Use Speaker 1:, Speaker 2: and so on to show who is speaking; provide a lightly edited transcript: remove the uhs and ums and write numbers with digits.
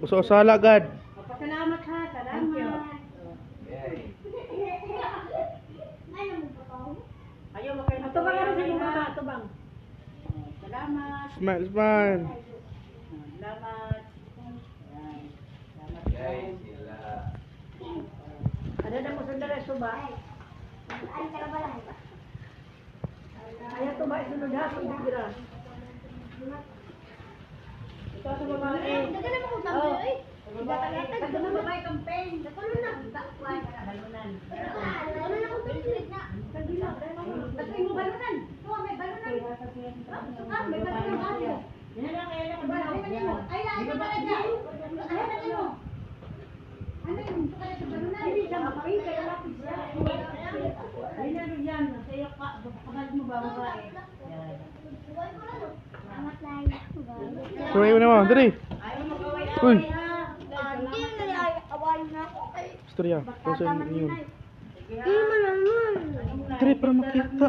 Speaker 1: Usa-usala gad.
Speaker 2: Salamat ha, salamat. Ayaw mo kayo. Ato bang ano sa mga baba? Ato bang? Salamat.
Speaker 1: Smile, smile.
Speaker 2: Salamat. Salamat.
Speaker 3: Guys, sila.
Speaker 2: Ada na mo sundara suba. Ayaw to ba isunod ha? Subigra. Ito sa babae.
Speaker 4: Dagan na mo kung sabi, ay.
Speaker 2: Dagan na babae campaign.
Speaker 4: Ano na?
Speaker 2: Balunan.
Speaker 4: Ano na kung pilit na?
Speaker 2: Tatay mo balunan.
Speaker 4: Oo, may balunan.
Speaker 2: Ah,
Speaker 4: May balunan ba?
Speaker 2: Yan lang kaya lang
Speaker 4: Ay, ay, ano pala dyan? Ano na mo? Ano yun? Pala sa balunan?
Speaker 2: Hindi siya mapay, kaya lapis siya. Ay, ano yan? Sa'yo ka, kabalik mo ba babae? Yan.
Speaker 4: Salamat lang.
Speaker 1: Sumayo na mo, dali.
Speaker 2: Ayaw mo
Speaker 1: Uy.
Speaker 2: kaway-away ha.
Speaker 4: Hindi na away na ako.
Speaker 1: Istorya. Kung saan yun.
Speaker 4: Hindi mo naman.
Speaker 1: Dali para makita.